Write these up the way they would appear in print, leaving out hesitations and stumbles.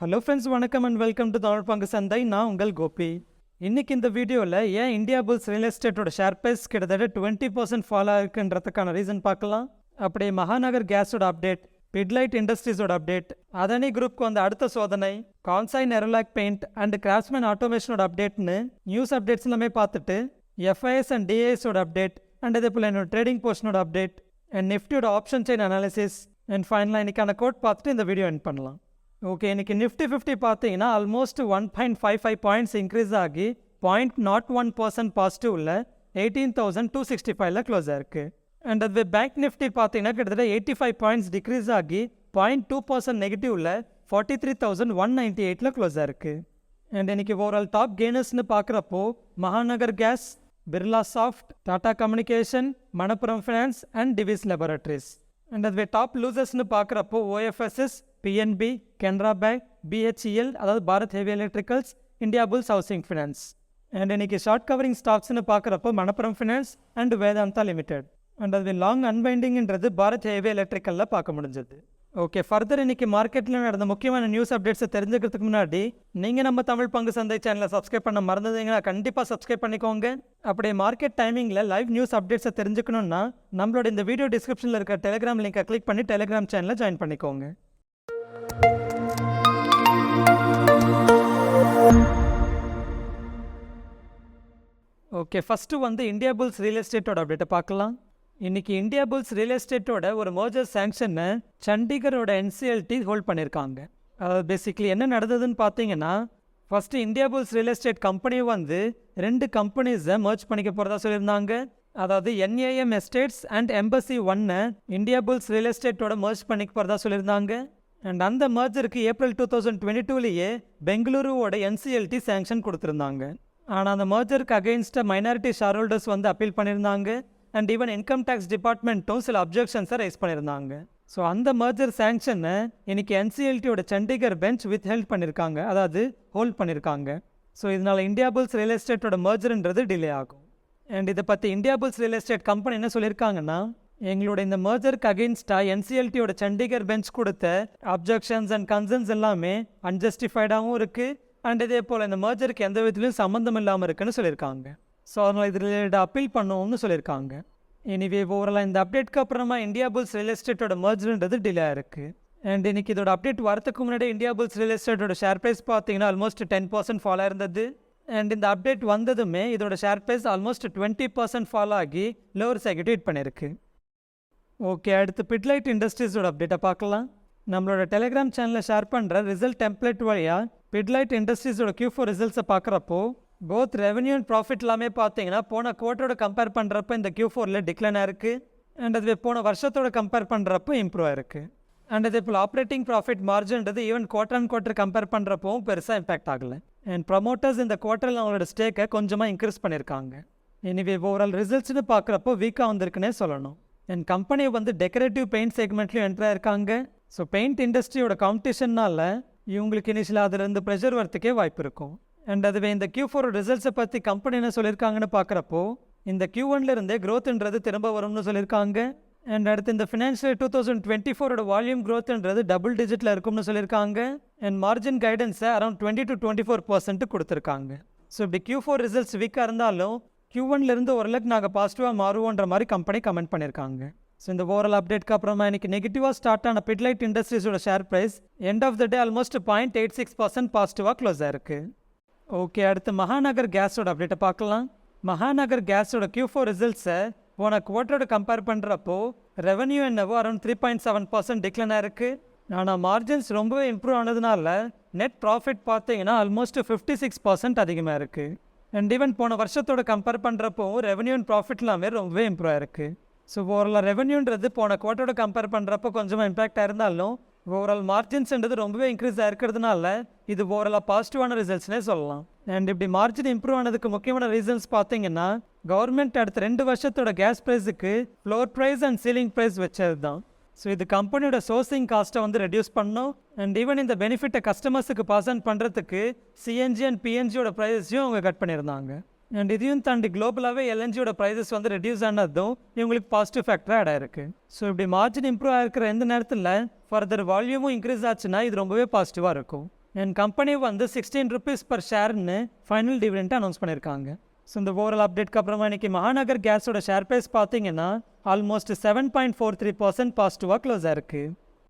Hello friends, வணக்கம் and welcome to தமிழ்பங்கusandhai. நான் உங்கள் கோபி. இன்னைக்கு இந்த வீடியோவில் ஏன் இந்தியா புல்ஸ் ரியல் எஸ்டேட்டோட ஷேர் ப்ரைஸ் கிட்டத்தட்ட 20% ஃபால் ஆகிருக்குன்றதுக்கான ரீசன் பார்க்கலாம். அப்படியே மகாநகர் கேஸோட அப்டேட், பிட்லைட் இண்டஸ்ட்ரீஸோட அப்டேட், அதனி குரூப்க்கு வந்த அடுத்த சோதனை, Kansai nerolac paint and craftsman ஆட்டோமேஷனோட அப்டேட்னு நியூஸ் அப்டேட்ஸ் எல்லாமே பார்த்துட்டு எஃப்ஐஎஸ் அண்ட் டிஐஎஸோட அப்டேட் அண்ட் இதே போல் என்னோட ட்ரேடிங் போர்ஷனோட அப்டேட் அண்ட் நிஃப்டியோட ஆப்ஷன் செயின் அனாலிசிஸ் அண்ட் ஃபைனலாக இன்னைக்கான கோட் பார்த்துட்டு இந்த வீடியோ எண்ட் பண்ணலாம். ஓகே, இன்னைக்கு நிஃப்டி 50 பார்த்தீங்கன்னா ஆல்மோஸ்ட் 1.55 பாயிண்ட்ஸ் இன்க்ரீஸ் ஆகி 0.01% பாசிட்டிவ் உள்ள 18,265ல் க்ளோஸ் ஆயிருக்கு. அண்ட் அதுவே பேங்க் நிஃப்டி பார்த்தீங்கன்னா கிட்டத்தட்ட 85 பாயிண்ட்ஸ் டிக்ரீஸ் ஆகி 0.2% நெகட்டிவ் உள்ள 43,198ல் க்ளோஸ் ஆயிருக்கு. அண்ட் இன்னைக்கு ஓவரால் டாப் கெய்னர்ஸ்னு பார்க்குறப்போ Mahanagar gas, Birla soft, Tata communication, Manappuram finance and Divi's laboratories. And அதுவே டாப் லூசர்ஸ்னு பார்க்குறப்போ OFSS, PNB, Canara bank, BHEL அதாவது Bharat heavy electricals, Indiabulls housing finance. And இன்னைக்கு ஷார்ட் கவரிங் ஸ்டாக்ஸ்னு பார்க்குறப்போ Manappuram finance and Vedanta limited. And அது லாங் அன்வைண்டிங்ன்றது பாரத் ஹெவி எலக்ட்ரிக்கலில் பார்க்க முடிஞ்சது. ஓகே, ஃபர்தர் இன்னைக்கு மார்க்கெட்டில் நடந்த முக்கியமான நியூஸ் அப்டேட்ஸை தெரிஞ்சுக்கிறதுக்கு முன்னாடி நீங்கள் நம்ம தமிழ் பங்கு சந்தை சேனலை சப்ஸ்கிரைப் பண்ண மறந்ததுங்கன்னா கண்டிப்பாக சப்ஸ்கிரைப் பண்ணிக்கோங்க. அப்படியே மார்க்கெட் டைமிங்கில் லைவ் நியூஸ் அப்டேட்ஸை தெரிஞ்சுக்கணுன்னா நம்மளோட இந்த வீடியோ டிஸ்கிரிப்ஷனில் இருக்க டெலிகிராம் லிங்கை கிளிக் பண்ணி டெலிகிராம் சேனலில் ஜாயின் பண்ணிக்கோங்க. ஓகே, ஃபஸ்ட்டு வந்து இந்தியாபுல்ஸ் ரியல் எஸ்டேட்டோட அப்டேட்டை பார்க்கலாம். இன்றைக்கி இந்தியாபுல்ஸ் ரியல் எஸ்டேட்டோட ஒரு மர்ஜர் சாங்ஷனை சண்டிகரோட என்சிஎல்டி ஹோல்ட் பண்ணியிருக்காங்க. பேசிக்லி என்ன நடந்ததுன்னு பார்த்தீங்கன்னா, first Indiabulls real estate company வந்து 2 கம்பெனிஸை மர்ஜ் பண்ணிக்க போகிறதா சொல்லியிருந்தாங்க. அதாவது NAM estates and embassy 1 Indiabulls real எஸ்டேட்டோட மர்ஜ் பண்ணிக்க போகிறதா சொல்லியிருந்தாங்க. அண்ட் அந்த மர்ஜருக்கு ஏப்ரல் 2022லேயே பெங்களூருவோட என்சிஎல்டி சாங்ஷன் கொடுத்துருந்தாங்க. ஆனால் அந்த மர்ஜருக்கு அகெயின்ஸ்டாக மைனாரிட்டி ஷேர் ஹோல்டர்ஸ் வந்து அப்பீல் பண்ணியிருந்தாங்க. அண்ட் ஈவன் இன்கம் டேக்ஸ் டிபார்ட்மெண்ட்டும் சில அப்ஜெக்ஷன்ஸை ரைஸ் பண்ணியிருந்தாங்க. ஸோ அந்த மர்ஜர் சாங்ஷனை இன்னைக்கு என்சிஎல்டியோட சண்டிகர் பெஞ்ச் வித் ஹெல்ட் பண்ணியிருக்காங்க, அதாவது ஹோல்ட் பண்ணியிருக்காங்க. ஸோ இதனால் இந்தியாபுல்ஸ் ரியல் எஸ்டேட்டோட மர்ஜர்ன்றது டிலே ஆகும். அண்ட் இதை பற்றி இந்தியாபுல்ஸ் ரியல் எஸ்டேட் கம்பெனி என்ன சொல்லியிருக்காங்கன்னா, எங்களோட இந்த மர்ஜருக்கு அகெயின்ஸ்டாக என்சிஎல்டியோட சண்டிகர் பெஞ்ச் கொடுத்த அப்ஜெக்ஷன்ஸ் அண்ட் கன்சர்ன்ஸ் எல்லாமே அன்ஜஸ்டிஃபைடாகவும் இருக்குது. அண்ட் இதே போல் இந்த மர்ஜருக்கு எந்த விதத்துலையும் சம்மந்தம் இல்லாமல் இருக்குன்னு சொல்லியிருக்காங்க. ஸோ அதனால் இது ரிலேட்டட் அப்பீல் பண்ணுவோம்னு சொல்லியிருக்காங்க. எனிவே ஓவரால் இந்த அப்டேட்க்கு அப்புறமா இந்தியாபுல்ஸ் ரியல் எஸ்டேட்டோட மர்ஜர்ன்றது டிலே இருக்குது. அண்ட் இன்னைக்கு இதோட அப்டேட் வரதுக்கு முன்னாடி இந்தியாபுல்ஸ் ரியல் எஸ்டேட்டோட ஷேர் ப்ரைஸ் பார்த்தீங்கன்னா ஆல்மோஸ்ட் 10% ஃபால் ஆயிருந்தது. அண்ட் இந்த அப்டேட் வந்ததுமே இதோட ஷேர் ப்ரைஸ் ஆல்மோஸ்ட் 20% ஃபால் ஆகி லோவர் சைக்கிட்டு ஹிட் பண்ணியிருக்கு. ஓகே, அடுத்து பிட்லைட் இண்டஸ்ட்ரீஸோட அப்டேட்டை பார்க்கலாம். நம்மளோட டெலிகிராம் சேனலில் ஷேர் பண்ணுற ரிசல்ட் டெம்ப்ளேட் வழியாக பிட்லைட் இண்டஸ்ட்ரீஸோட Q4 ரிசல்ட்ஸை பார்க்குறப்போ போத் ரெவன்யூ அண்ட் ப்ராஃபிட் எல்லாமே பார்த்தீங்கன்னா போன குவார்ட்டரோட கம்பேர் பண்ணுறப்போ இந்த Q4ல் டிக்ளைன் ஆயிருக்கு. அண்ட் அதுவே போன வருஷத்தோட கம்பேர் பண்ணுறப்போ இம்ப்ரூவ் ஆயிருக்கு. அண்ட் அதே போல் ஆப்ரேட்டிங் ப்ராஃபிட் மார்ஜின்றது even quarter and quarter compare பண்ணுறப்பவும் பெருசாக இம்பாக்ட் ஆகலை. அண்ட் ப்ரமோட்டர்ஸ் இந்த குவார்ட்டரில் அவங்களோட ஸ்டேக்கை கொஞ்சமாக இன்க்ரீஸ் பண்ணியிருக்காங்க. எனிவே ஓவரால் ரிசல்ட்ஸ்னு பார்க்குறப்போ வீக்காக வந்திருக்குன்னே சொல்லணும். அண்ட் கம்பெனி வந்து டெக்கரேட்டிவ் பெயிண்ட் செக்மெண்ட்லையும் என்ட்ராக இருக்காங்க. ஸோ பெயிண்ட் இண்டஸ்ட்ரியோட காம்படிஷன்னால இவங்களுக்கு இனிஷியலாக அதிலிருந்து ப்ரெஷர் வரத்துக்கே வாய்ப்பு இருக்கும். அண்ட் அதுவே இந்த Q4 ரிசல்ட்ஸை பற்றி கம்பெனி என்ன சொல்லியிருக்காங்கன்னு பார்க்குறப்போ இந்த Q1லேருந்தே க்ரோத்ன்றது திரும்ப வரும்னு சொல்லியிருக்காங்க. அண்ட் அடுத்து இந்த ஃபினான்ஷியல் 2024 வால்யூம் க்ரோத்ன்றது டபுள் டிஜிட்டில் இருக்கும்னு சொல்லியிருக்காங்க. அண்ட் மார்ஜின் கைடன்ஸை அரௌண்ட் 20 to 24% கொடுத்துருக்காங்க. ஸோ இப்படி Q4 ரிசல்ட்ஸ் வீக்காக இருந்தாலும் Q1லேருந்து ஓரளவுக்கு நாங்கள் பாசிட்டிவாக மாறுவோன்ற மாதிரி கம்பெனி கமெண்ட் பண்ணியிருக்காங்க. ஸோ இந்த ஓவரால் அப்டேட்க்கு அப்புறமா இன்னைக்கு நெகட்டிவாக ஸ்டார்ட் ஆன பிட்லைட் இண்டஸ்ட்ரீஸோட share price end of the day almost 0.86% பாசிட்டிவாக க்ளோஸ் ஆயிருக்கு. ஓகே, அடுத்து மகாநகர் கேஸோட அப்டேட்டை பார்க்கலாம். மகாநகர் கேஸோட Q4 ரிசல்ட்ஸை போன குவார்ட்டரோட கம்பேர் பண்ணுறப்போ ரெவன்யூ என்னவோ அரௌண்ட் 3.7% டிக்ளைன் ஆயிருக்கு. ஆனால் மார்ஜின்ஸ் ரொம்பவே இம்ப்ரூவ் ஆனதுனால நெட் ப்ராஃபிட் பார்த்தீங்கன்னா ஆல்மோஸ்ட் 56% அதிகமாக இருக்குது. அண்ட் ஈவன் போன வருஷத்தோட கம்பேர் பண்ணுறப்போ ரெவன்யூ அண்ட் ப்ராஃபிட் எல்லாமே ரொம்பவே இம்ப்ரூவ் ஆயிருக்கு. ஸோ ஓவரால் ரெவன்யூன்றது போன குவார்ட்டரோட கம்பேர் பண்ணுறப்போ கொஞ்சமாக இம்பாக்ட் ஆயிருந்தாலும் ஓவரால் மார்ஜின்ஸ்ன்றது ரொம்பவே இன்க்ரீஸ் ஆகிருக்கிறதுனால இது ஓவராலாக பாசிட்டிவான ரிசல்ட்ஸ்னே சொல்லலாம். அண்ட் இப்படி மார்ஜின் இம்ப்ரூவ் ஆனதுக்கு முக்கியமான ரீசன்ஸ் பார்த்தீங்கன்னா கவர்மெண்ட் அடுத்த 2 வருஷத்தோட கேஸ் ப்ரைஸுக்கு floor price and ceiling price வச்சது தான். ஸோ இது கம்பெனியோட சோர்சிங் காஸ்ட்டை வந்து ரெடியூஸ் பண்ணோம். அண்ட் ஈவன் இந்த பெனிஃபிட்டை கஸ்டமர்ஸுக்கு பாஸ் ஆன் பண்ணுறதுக்கு சிஎன்ஜி அண்ட் பிஎன்ஜியோட ப்ரைஸையும் அவங்க கட் பண்ணியிருந்தாங்க. அண்ட் இதையும் தாண்டி குளோபலாகவே எல்என்ஜியோட ப்ரைஸஸ் வந்து ரெடியூஸ் ஆனதும் இவங்களுக்கு பாசிட்டிவ் ஃபேக்டராக ஆட் ஆயிருக்கு. ஸோ இப்படி மார்ஜின் இம்ப்ரூவ் ஆகிருக்கிற எந்த நேரத்தில் ஃபர்தர் வால்யூமும் இன்க்ரீஸ் ஆச்சுன்னா இது ரொம்பவே பாசிட்டிவாக இருக்கும். என் கம்பெனி வந்து 16 rupees per ஷேர்னு ஃபைனல் டிவிடெண்ட் அனௌன்ஸ் பண்ணியிருக்காங்க. ஸோ இந்த ஓவரால் அப்டேட்க்கு அப்புறமா இன்றைக்கி மகாநகர் கேஸோட ஷேர் ப்ரைஸ் பார்த்தீங்கன்னா ஆல்மோஸ்ட் 7.43% பாசிட்டிவாக க்ளோஸ் ஆயிருக்கு.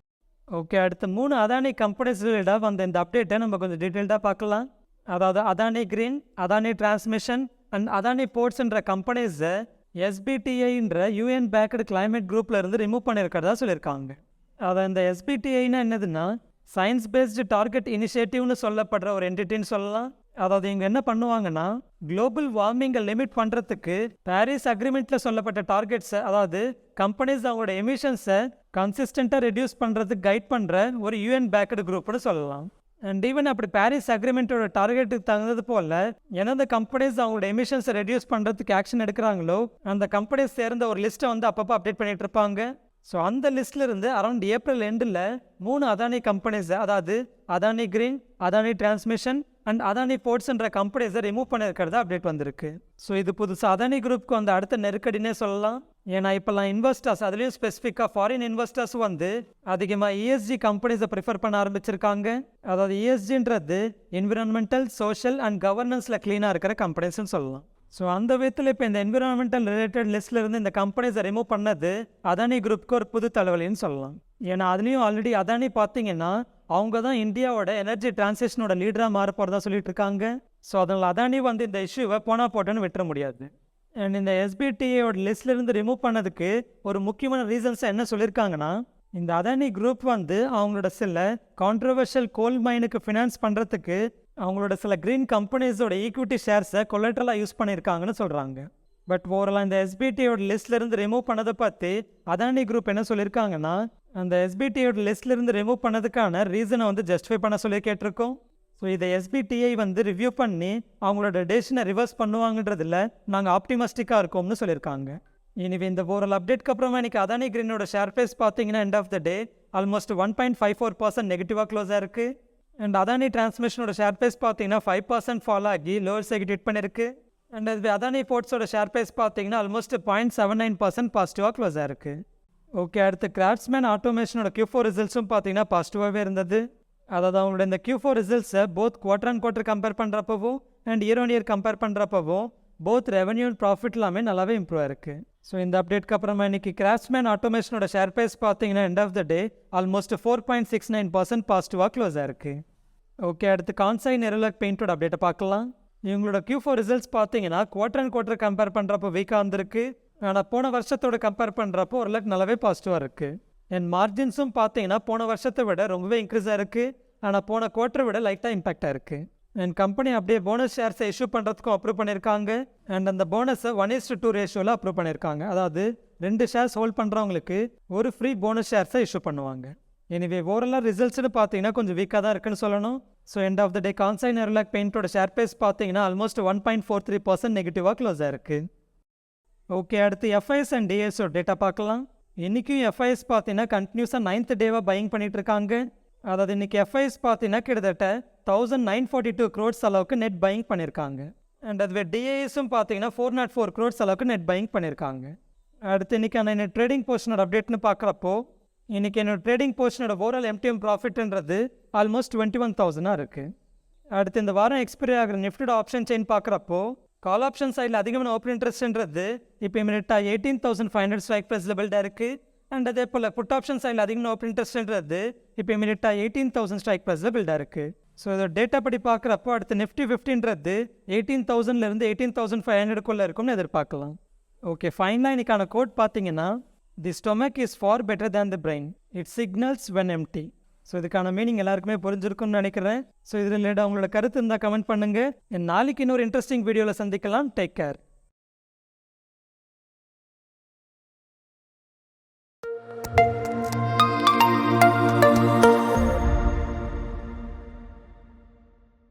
ஓகே, அடுத்து 3 அதானி கம்பெனிஸ் ரிலேட்டாக வந்த இந்த அப்டேட்டை நம்ம கொஞ்சம் டீட்டெயில்டாக பார்க்கலாம். அதாவது Adani green, Adani transmission and Adani போர்ட்ஸ்ன்ற கம்பெனிஸை SBTiன்ற UN பேக்டு கிளைமேட் குரூப்பில் இருந்து ரிமூவ் பண்ணியிருக்கிறதா சொல்லியிருக்காங்க. அதை இந்த SBTiன்னா என்னதுன்னா சயின்ஸ் பேஸ்டு டார்கெட் இனிஷியேட்டிவ்னு சொல்லப்படுற ஒரு என்டிட்டின்னு சொல்லலாம். அதாவது இங்கே என்ன பண்ணுவாங்கன்னா குளோபல் வார்மிங்கை லிமிட் பண்ணுறதுக்கு பாரிஸ் அக்ரிமெண்ட்டில் சொல்லப்பட்ட டார்கெட்ஸை, அதாவது கம்பெனிஸ் அவங்களோட எமிஷன்ஸை கன்சிஸ்டண்ட்டாக ரெடியூஸ் பண்ணுறதுக்கு கைட் பண்ணுற ஒரு UN பேக்டு குரூப்னு சொல்லலாம். அண்ட் ஈவன் அப்படி பாரிஸ் அக்ரிமெண்ட்டோட டார்கெட்டுக்கு தகுந்தது போல் எந்தெந்த கம்பெனிஸ் அவங்களோட எமிஷன்ஸை ரெடியூஸ் பண்ணுறதுக்கு ஆக்ஷன் எடுக்கிறாங்களோ அந்த கம்பெனிஸ் சேர்ந்த ஒரு லிஸ்ட்டை வந்து அப்பப்போ அப்டேட் பண்ணிகிட்டு இருப்பாங்க. ஸோ அந்த லிஸ்ட்டில் இருந்து அரௌண்ட் ஏப்ரல் எண்டில் 3 அதானி கம்பெனிஸை, அதாவது Adani green, Adani transmission and Adani போர்ட்ஸ்ன்ற கம்பெனிஸை ரிமூவ் பண்ணியிருக்கிறதா அப்டேட் வந்திருக்கு. ஸோ இது புதுசாக அதானி குரூப்புக்கு வந்து அடுத்த நெருக்கடினே சொல்லலாம். ஏன்னா இப்போல்லாம் இன்வெஸ்டர்ஸ், அதுலேயும் ஸ்பெசிஃபிக்காக ஃபாரின் இன்வெஸ்டர்ஸ் வந்து அதிகமாக ESG கம்பெனிஸை ப்ரிஃபர் பண்ண ஆரம்பிச்சிருக்காங்க. அதாவது ESGன்றது என்விரான்மெண்டல், சோஷியல் அண்ட் கவர்னன்ஸில் க்ளீனாக இருக்கிற கம்பெனிஸ்ன்னு சொல்லலாம். ஸோ அந்த விதத்தில் இப்போ இந்த என்விரான்மெண்டல் ரிலேட்டட் லிஸ்ட்டில் இருந்து இந்த கம்பெனிஸை ரிமூவ் பண்ணது அதானி குரூப்புக்கு ஒரு புது தலைவலின்னு சொல்லலாம். ஏன்னா அதுலேயும் ஆல்ரெடி அதானி பார்த்தீங்கன்னா அவங்க தான் இந்தியாவோட எனர்ஜி டிரான்சிஷனோட லீடராக மாற போகிறதா சொல்லிட்டு இருக்காங்க. ஸோ அதனால் அதானி வந்து இந்த இஷ்யூவை போட்டுன்னு விட்டுற முடியாது. அண்ட் இந்த SBTiயோட லிஸ்ட்லேருந்து ரிமூவ் பண்ணதுக்கு ஒரு முக்கியமான ரீசன்ஸை என்ன சொல்லியிருக்காங்கன்னா, இந்த அதானி குரூப் வந்து அவங்களோட சில கான்ட்ரவர்ஷியல் கோல் மைனுக்கு ஃபினான்ஸ் பண்ணுறதுக்கு அவங்களோட சில க்ரீன் கம்பெனிஸோட ஈக்விட்டி ஷேர்ஸை கொலட்ரலாக யூஸ் பண்ணியிருக்காங்கன்னு சொல்கிறாங்க. பட் ஓவரால் இந்த SBTயோட லிஸ்ட்லேருந்து ரிமூவ் பண்ணதை பற்றி அதானி குரூப் என்ன சொல்லியிருக்காங்கன்னா, அந்த SBTயோட லிஸ்ட்லேருந்து ரிமூவ் பண்ணதுக்கான ரீசனை வந்து ஜஸ்டிஃபை பண்ண சொல்லி கேட்டிருக்கோம். ஸோ இதை SBTi வந்து ரிவ்யூ பண்ணி அவங்களோட டெசிஷனை ரிவர்ஸ் பண்ணுவாங்கன்றதில் நாங்கள் ஆப்டிமிஸ்டிக்காக இருக்கோம்னு சொல்லியிருக்காங்க. இனிவே இந்த ஓவரால் அப்டேட்க்கு அப்புறமா இன்றைக்கி அதானி கிரீனோட ஷேர் ப்ரைஸ் பார்த்தீங்கன்னா end of the day almost 1.54% நெகட்டிவாக க்ளோஸ் ஆயிருக்கு. அண்ட் அதானி டிரான்ஸ்மிஷனோட ஷேர் ப்ரைஸ் பார்த்தீங்கன்னா 5% ஃபால் ஆகி லோவர் சைட் ஹிட் பண்ணியிருக்கு. அண்ட் அது அதானி போர்ட்ஸோட ஷேர் ப்ரைஸ் பார்த்தீங்கன்னா ஆல்மோஸ்ட் 0.79% பாசிட்டிவாக க்ளோஸ் ஆயிருக்கு. ஓகே, அடுத்து கிராஃப்ட்ஸ்மேன் ஆட்டோமேஷனோட Q4 ரிசல்ட்ஸும் பார்த்தீங்கன்னா பாசிட்டிவாகவே இருந்தது. அதாவது அவங்களோட இந்த Q4 ரிசல்ட்ஸை both quarter and quarter compare பண்ணுறப்பவும் and year on year compare பண்ணுறப்பவும் போத் ரெவன்யூ அண்ட் ப்ராஃபிட் எல்லாமே நல்லாவே இம்ப்ரூவ் ஆயிருக்கு. ஸோ இந்த அப்டேட்க்கு அப்புறமா இன்றைக்கி கிராஃப்ட்ஸ்மேன் ஆட்டோமேஷனோட ஷேர் ப்ரைஸ் பார்த்தீங்கன்னா end of the day almost 4.69% பாசிட்டிவாக க்ளோஸ் ஆயிருக்கு. ஓகே, அடுத்து கான்சை nerolac பெயிண்டோட அப்டேட்டை பார்க்கலாம். இவங்களோட Q4 ரிசல்ட்ஸ் பார்த்தீங்கன்னா குவார்டர் அண்ட் குவார்டர் கம்பேர் பண்ணுறப்போ வீக்காக இருந்திருக்கு. ஆனால் போன வருஷத்தோட கம்பேர் பண்ணுறப்போ ஓரளவுக்கு நல்லாவே பாசிட்டிவாக இருக்குது. என் மார்ஜின்ஸும் பார்த்தீங்கன்னா போன வருஷத்தை விட ரொம்பவே இன்க்ரீஸ் ஆகிருக்கு. ஆனால் போன குவார்ட்டரை விட லைட்டாக இம்பாக்டாக இருக்குது. அண்ட் கம்பெனி அப்படியே போனஸ் ஷேர்ஸை இஷ்யூ பண்ணுறதுக்கும் அப்ரூவ் பண்ணியிருக்காங்க. அண்ட் அந்த போனஸை 1:2 ரேஷியோவில் அப்ரூவ் பண்ணியிருக்காங்க. அதாவது 2 ஷேர்ஸ் ஹோல்ட் பண்ணுறவங்களுக்கு ஒரு ஃப்ரீ போனஸ் ஷேர்ஸை இஷ்யூ பண்ணுவாங்க. எனிவே ஓவராலாக ரிசல்ட்ஸ்னு பார்த்தீங்கன்னா கொஞ்சம் வீக்காக தான் இருக்குன்னு சொல்லணும். So end of the day Kansai nerolac பெயிண்டோட ஷேர் ப்ரைஸ் பார்த்தீங்கன்னா ஆல்மோஸ்ட் 1.43% நெகட்டிவாக க்ளோஸ் ஆயிருக்கு. ஓகே, அடுத்து FIS அண்ட் DISோட டேட்டா பார்க்கலாம். இன்றைக்கும் FIS பார்த்தீங்கன்னா கண்டினியூஸாக 9th டேவாக பையிங் பண்ணிகிட்டு இருக்காங்க. அதாவது இன்றைக்கி FIS பார்த்தீங்கன்னா கிட்டத்தட்ட 1942 crores அளவுக்கு நெட் பையிங் பண்ணியிருக்காங்க. அண்ட் அதுவே DISம் பார்த்தீங்கன்னா 404 crores அளவுக்கு நெட் பையிங் பண்ணியிருக்காங்க. அடுத்து இன்றைக்கான என்னோட ட்ரேடிங் போர்ஷனோட அப்டேட்னு பார்க்குறப்போ இன்றைக்கி என்னோட ட்ரேடிங் போர்ஷனோட ஓவரால் MTM ப்ராஃபிட்ன்றது ஆல்மோஸ்ட் 21,000 இருக்குது. அடுத்து இந்த வாரம் எக்ஸ்பைரி ஆகிற நிஃப்டியோட ஆப்ஷன் செயின் பார்க்குறப்போ கால் ஆப்ஷன் சைடில் அதிகமான ஓப்பன் இன்ட்ரெஸ்ட்ன்றது இப்போ இமிடியட்டாக 18,500 ஸ்ட்ரைக் ப்ரைஸில் பில்டாக இருக்குது. அண்ட் அதே போல் புட் ஆப்ஷன் சைடில் அதிகமான ஓப்பன் இன்ட்ரெஸ்ட்ன்றது இப்போ இமிடியட்டாக 18,000 ஸ்ட்ரைக் ப்ரைஸில் பில்டாக இருக்குது. ஸோ இதோட டேட்டா படி பார்க்குறப்போ அடுத்து Nifty 50ன்றது 18,000லேருந்து 18,500க்குள்ளே இருக்கும்னு எதிர்பார்க்கலாம். ஓகே, ஃபைனலாக இன்றைக்கான கோட் பார்த்தீங்கன்னா the stomach is far better than the brain, it signals when empty. So இதுக்கான மீனிங் எல்லாருக்குமே புரிஞ்சிருக்கும்னு நினைக்கிறேன். ஸோ இதில் அவங்களோட கருத்து இருந்தால் கமெண்ட் பண்ணுங்கள். நாளைக்கு இன்னொரு இன்ட்ரெஸ்டிங் வீடியோவில் சந்திக்கலாம். Take care.